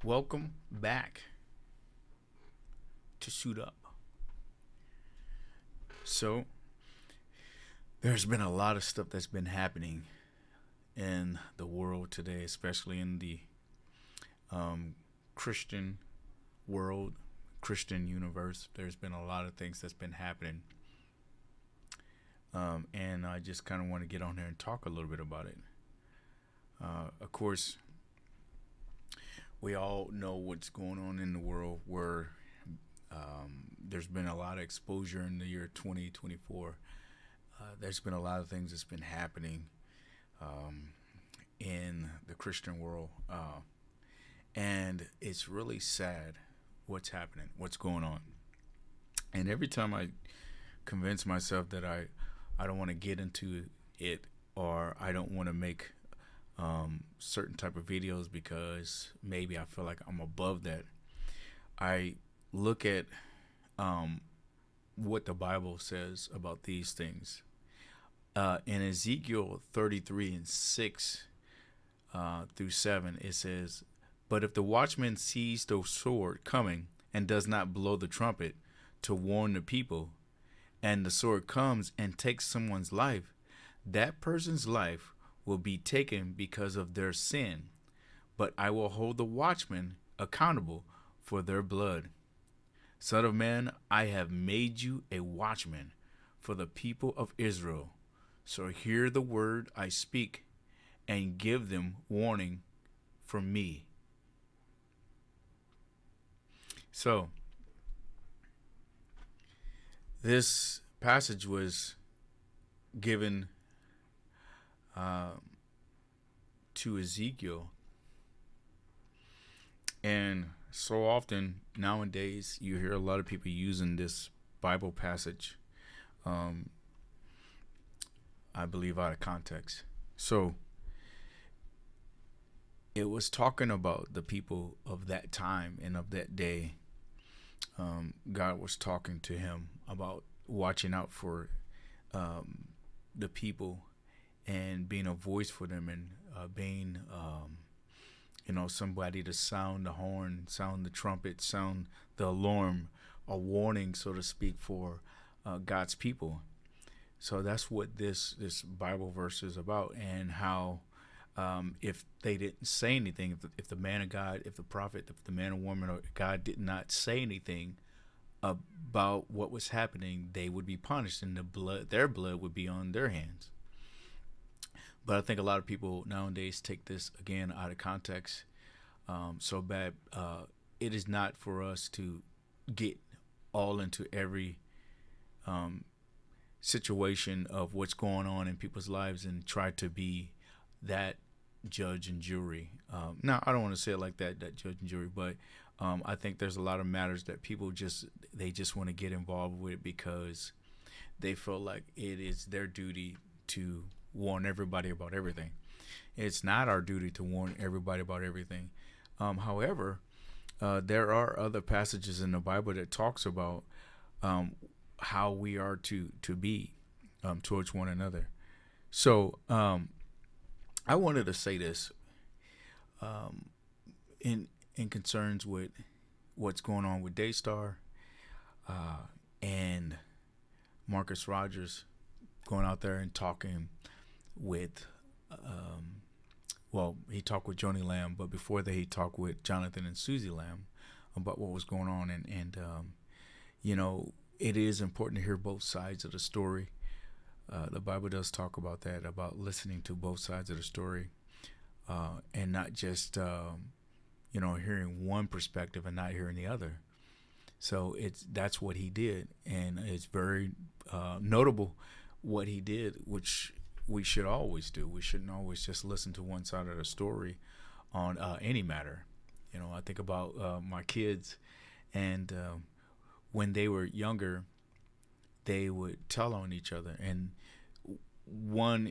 Welcome back to Suit Up. So, there's been a lot of stuff that's been happening in the world today, especially in the um, Christian world, Christian universe. There's been a lot of things that's been happening. And I just kind of want to get on here and talk a little bit about it. Of course, we all know what's going on in the world where there's been a lot of exposure in the year 2024. There's been a lot of things that's been happening um, in the Christian world. And it's really sad what's happening, what's going on. And every time I convince myself that I don't want to get into it, or I don't want to make certain type of videos because maybe I feel like I'm above that, I look at um, what the Bible says about these things. In Ezekiel 33 and 6 through 7, it says, "But if the watchman sees the sword coming and does not blow the trumpet to warn the people, and the sword comes and takes someone's life, that person's life will be taken because of their sin. But I will hold the watchman accountable for their blood. Son of man, I have made you a watchman for the people of Israel. So hear the word I speak and give them warning from me." So this passage was given uh, to Ezekiel, and so often nowadays you hear a lot of people using this Bible passage, um, I believe, out of context. So it was talking about the people of that time and of that day. God was talking to him about watching out for the people and being a voice for them, and being somebody to sound the horn, sound the trumpet, sound the alarm, a warning, so to speak, for God's people. So that's what this Bible verse is about, and how if they didn't say anything, if the man of God, if the prophet, if the man or woman of God did not say anything about what was happening, they would be punished, and their blood would be on their hands. But I think a lot of people nowadays take this again out of context so bad. It is not for us to get all into every situation of what's going on in people's lives and try to be that judge and jury. Now, I don't want to say it like that judge and jury, but I think there's a lot of matters that people just want to get involved with because they feel like it is their duty to warn everybody about everything. It's not our duty to warn everybody about everything. However, there are other passages in the Bible that talks about how we are to be towards one another. So I wanted to say this in concerns with what's going on with Daystar and Marcus Rogers going out there and talking with he talked with Joni Lamb, but before that he talked with Jonathan and Susie Lamb about what was going on, and it is important to hear both sides of the story. The Bible does talk about that, about listening to both sides of the story, and not just hearing one perspective and not hearing the other. So that's what he did, and it's very notable what he did, which we should always do. We shouldn't always just listen to one side of the story on any matter. I think about my kids, and when they were younger, they would tell on each other. And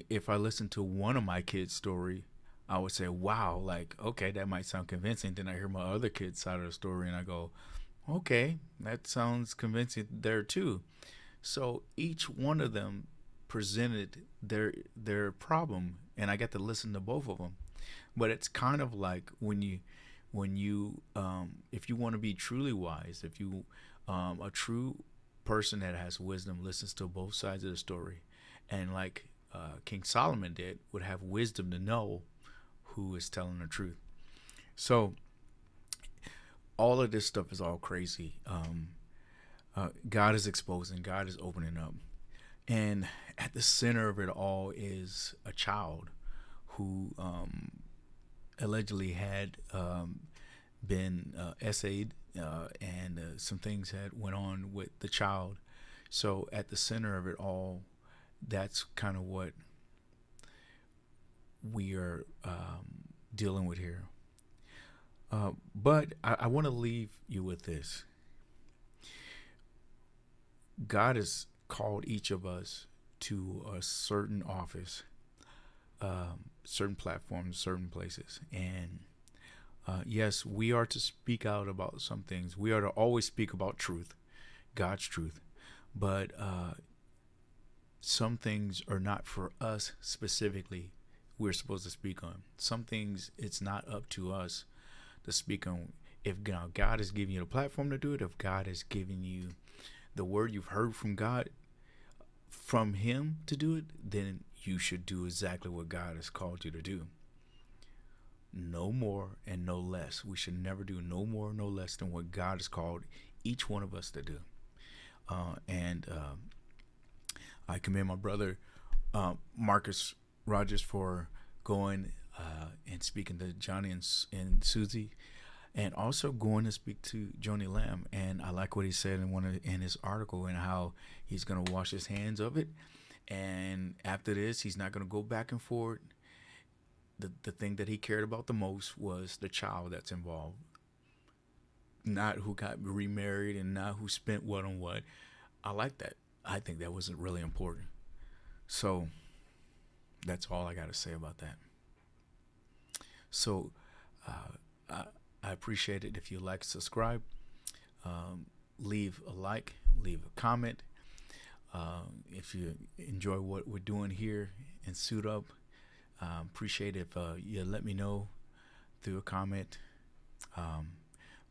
if I listened to one of my kids' story, I would say, wow, like, okay, that might sound convincing. Then I hear my other kid's side of the story and I go, okay, that sounds convincing there too. So each one of them presented their problem, and I got to listen to both of them. But it's kind of like when when you if you want to be truly wise, if you a true person that has wisdom listens to both sides of the story, and like King Solomon did, would have wisdom to know who is telling the truth. So all of this stuff is all crazy. God is exposing, God is opening up, and at the center of it all is a child who allegedly had been essayed, and some things had went on with the child. So at the center of it all, that's kind of what we are dealing with here. But I want to leave you with this. God has called each of us to a certain office, certain platforms, certain places. And yes, we are to speak out about some things. We are to always speak about truth, God's truth. But some things are not for us specifically. We're supposed to speak on some things. It's not up to us to speak on. If God is giving you the platform to do it, if God is giving you the word you've heard from God, from Him to do it, then you should do exactly what God has called you to do. No more and no less. We should never do no more, no less than what God has called each one of us to do. And I commend my brother Marcus Rogers for going and speaking to Joni and Susie, and also going to speak to Joni Lamb. And I like what he said in his article, and how he's going to wash his hands of it. And after this, he's not going to go back and forth. The thing that he cared about the most was the child that's involved, not who got remarried and not who spent what on what. I like that. I think that was really important. So that's all I got to say about that. So I appreciate it if you like, subscribe, leave a like, leave a comment. If you enjoy what we're doing here in Suit Up, appreciate if you let me know through a comment.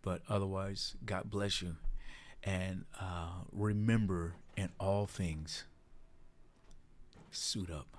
But otherwise, God bless you. And remember, in all things, suit up.